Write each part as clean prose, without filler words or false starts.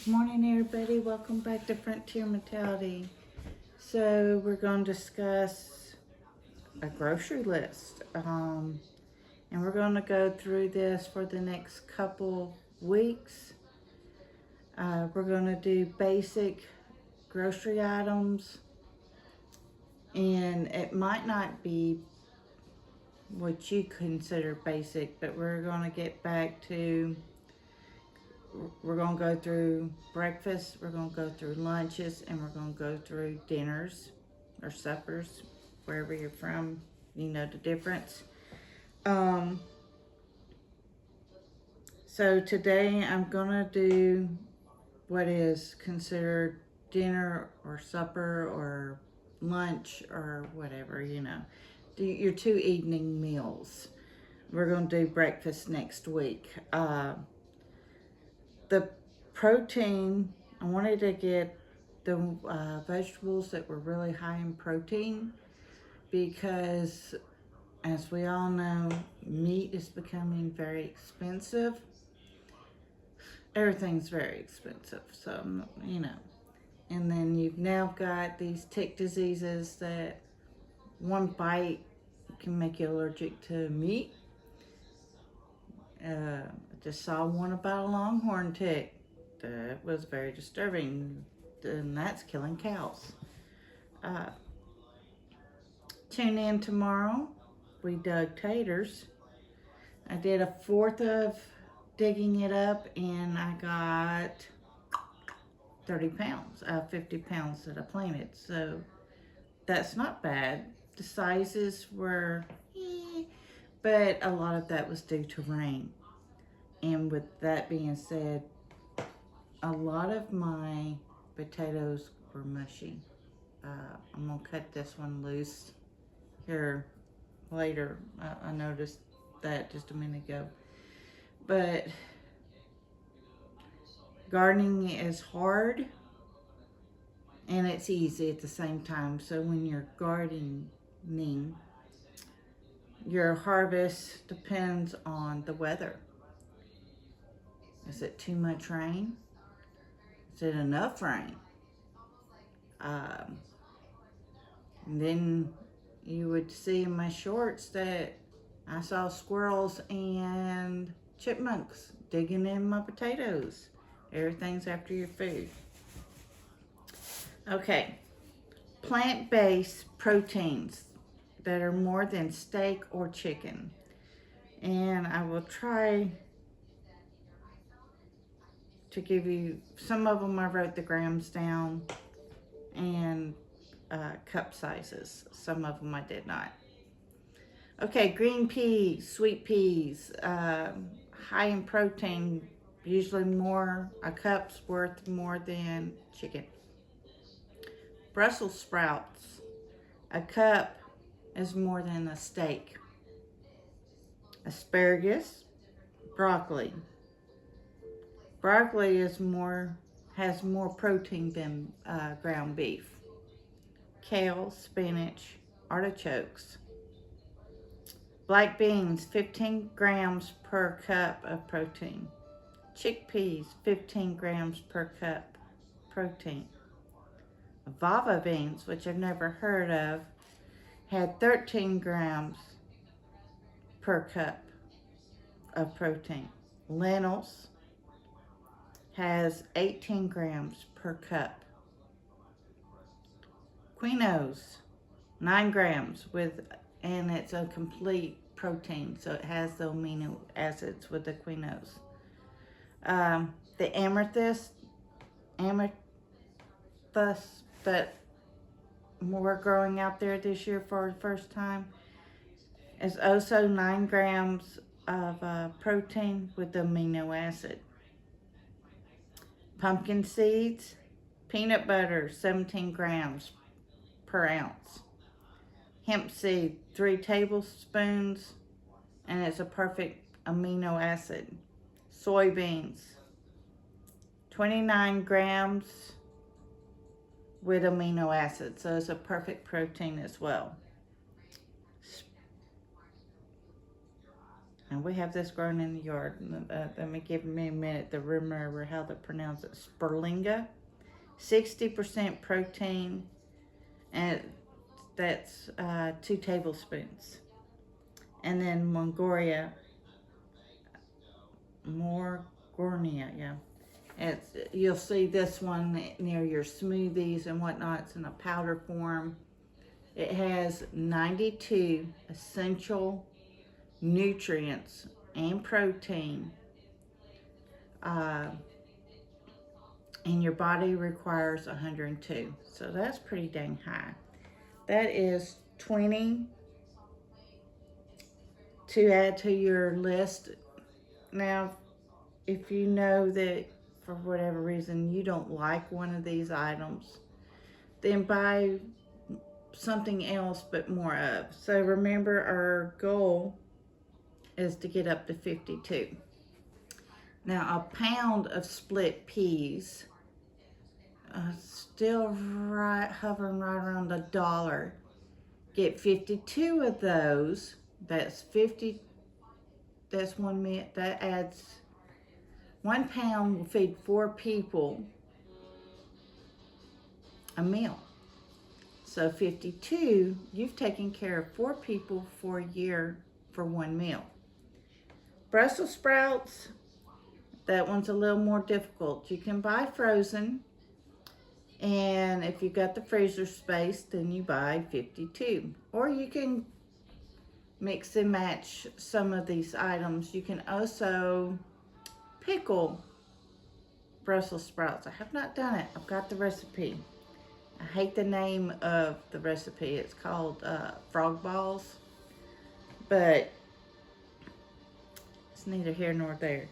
Good morning, everybody. Welcome back to Frontier Mentality. So we're going to discuss a grocery list, and we're going to go through this for the next couple weeks. We're going to do basic grocery items, and it might not be what you consider basic, but we're going to get back to. We're going to go through breakfast, we're going to go through lunches, and we're going to go through dinners or suppers, wherever you're from, you know the difference. So today I'm going to do what is considered dinner or supper or lunch or whatever, your two evening meals. We're going to do breakfast next week. The protein, I wanted to get the vegetables that were really high in protein because, as we all know, meat is becoming very expensive. Everything's very expensive, so, And then you've now got these tick diseases that one bite can make you allergic to meat. I just saw one about a longhorn tick that was very disturbing, and that's killing cows. Tune in tomorrow. We dug taters. I did a fourth of digging it up, and I got 30 pounds, 50 pounds that I planted. So that's not bad. The sizes were, but a lot of that was due to rain. And with that being said, a lot of my potatoes were mushy. I'm gonna cut this one loose here later. I noticed that just a minute ago. But gardening is hard and it's easy at the same time. So when you're gardening, your harvest depends on the weather. Is it too much rain? Is it enough rain? And then you would see in my shorts that I saw squirrels and chipmunks digging in my potatoes. Everything's after your food. Okay, plant-based proteins that are more than steak or chicken. And I will try to give you, some of them I wrote the grams down and cup sizes. Some of them I did not. Okay, green peas, sweet peas, high in protein, usually more, a cup's worth more than chicken. Brussels sprouts, a cup is more than a steak. Asparagus, broccoli. Broccoli has more protein than ground beef. Kale, spinach, artichokes. Black beans, 15 grams per cup of protein. Chickpeas, 15 grams per cup protein. Fava beans, which I've never heard of, had 13 grams per cup of protein. Lentils has 18 grams per cup. Quinoas, 9 grams and it's a complete protein, so it has the amino acids with the quinoas. The amethyst that we're growing out there this year for the first time is also 9 grams of protein with the amino acid. Pumpkin seeds, peanut butter, 17 grams per ounce. Hemp seed, 3 tablespoons, and it's a perfect amino acid. Soybeans, 29 grams with amino acids, so it's a perfect protein as well. And we have this grown in the yard. Let me give me a minute to remember how to pronounce it. Sperlinga, 60% protein, and that's 2 tablespoons. And then Morgornia, yeah. You'll see this one near your smoothies and whatnot. It's in a powder form. It has 92 essential nutrients and protein, and your body requires 102. So that's pretty dang high. That is 20 to add to your list. Now, if you know that for whatever reason you don't like one of these items, then buy something else but more of. So remember, our goal is to get up to 52. Now, a pound of split peas, still hovering right around $1. Get 52 of those. That's 50. That's 1 minute. That adds 1 pound will feed 4 people a meal. So 52, you've taken care of 4 people for a year for 1 meal. Brussels sprouts, that one's a little more difficult. You can buy frozen, and if you got the freezer space, then you buy 52. Or you can mix and match some of these items. You can also pickle Brussels sprouts. I have not done it. I've got the recipe. I hate the name of the recipe. It's called frog balls, but it's neither here nor there.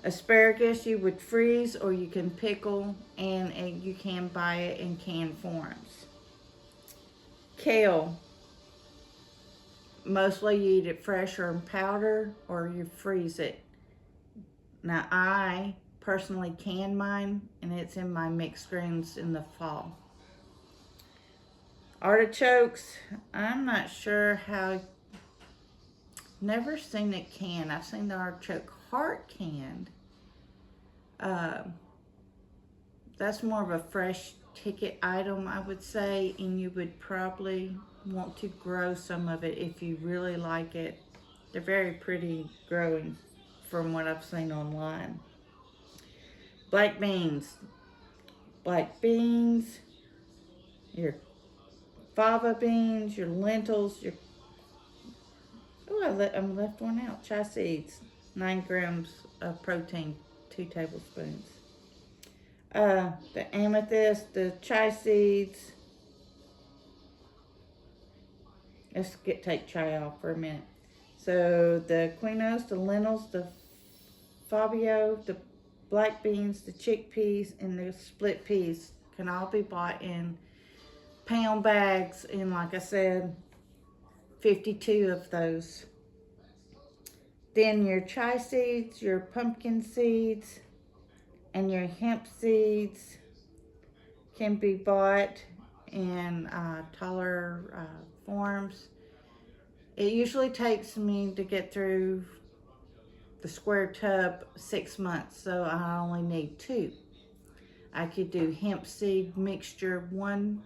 Asparagus you would freeze, or you can pickle, and you can buy it in canned forms. Kale, mostly you eat it fresh or in powder, or you freeze it. Now, I personally can mine, and it's in my mixed greens in the fall. Artichokes, I'm not sure how, never seen it canned. I've seen the artichoke heart canned. That's more of a fresh ticket item, I would say, and you would probably want to grow some of it if you really like it. They're very pretty growing from what I've seen online. Black beans. Black beans, your fava beans, your lentils, your, oh, I left one out. Chia seeds, 9 grams of protein, 2 tablespoons. The amethyst, the chia seeds. Let's take chia off for a minute. So the quinoas, the lentils, the fabio, the black beans, the chickpeas, and the split peas can all be bought in pound bags, and like I said, 52 of those. Then your chia seeds, your pumpkin seeds, and your hemp seeds can be bought in taller forms. It usually takes me to get through the square tub 6 months, so I only need 2. I could do hemp seed mixture 1/2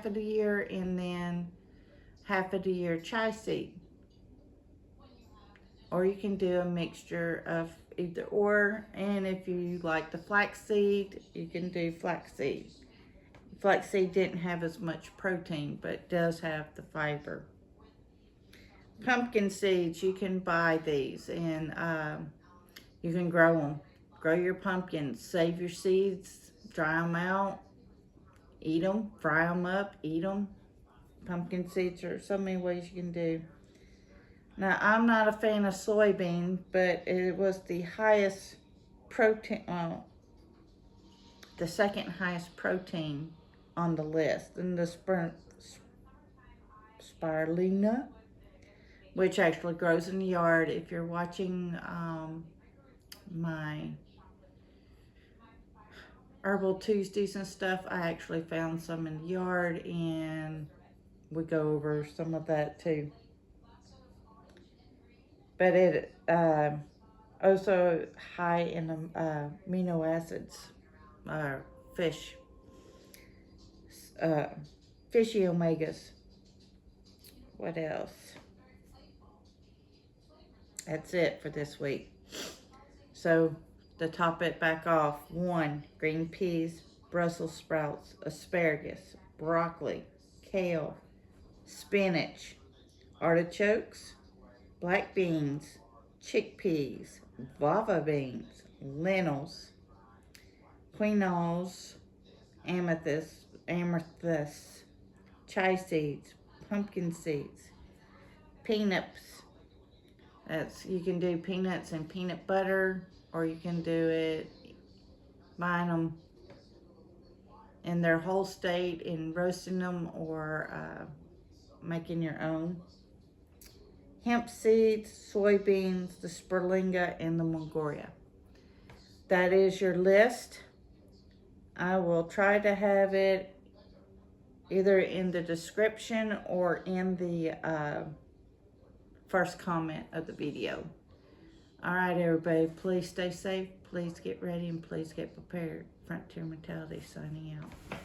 of the year, and then 1/2 of the year chia seed. Or you can do a mixture of either or, and if you like the flaxseed, you can do flaxseed. Flaxseed didn't have as much protein, but it does have the fiber. Pumpkin seeds, you can buy these, and you can grow them. Grow your pumpkins, save your seeds, dry them out, eat them, fry them up, eat them. Pumpkin seeds are so many ways you can do. Now, I'm not a fan of soybean, but it was the highest protein, the second highest protein on the list. And the spirulina, which actually grows in the yard. If you're watching my Herbal Tuesdays and stuff, I actually found some in the yard, and we go over some of that too. but it also high in amino acids, fish, uh, fishy omegas. What else? That's it for this week. So to top it back off, 1, green peas, Brussels sprouts, asparagus, broccoli, kale, spinach, artichokes, black beans, chickpeas, fava beans, lentils, quinoas, amethyst, chia seeds, pumpkin seeds, peanuts. You can do peanuts and peanut butter, or you can do it buying them in their whole state and roasting them, or making your own. Hemp seeds, soybeans, the spirulina, and the mongolia. That is your list. I will try to have it either in the description or in the first comment of the video. All right, everybody, please stay safe, please get ready, and please get prepared. Frontier Mentality signing out.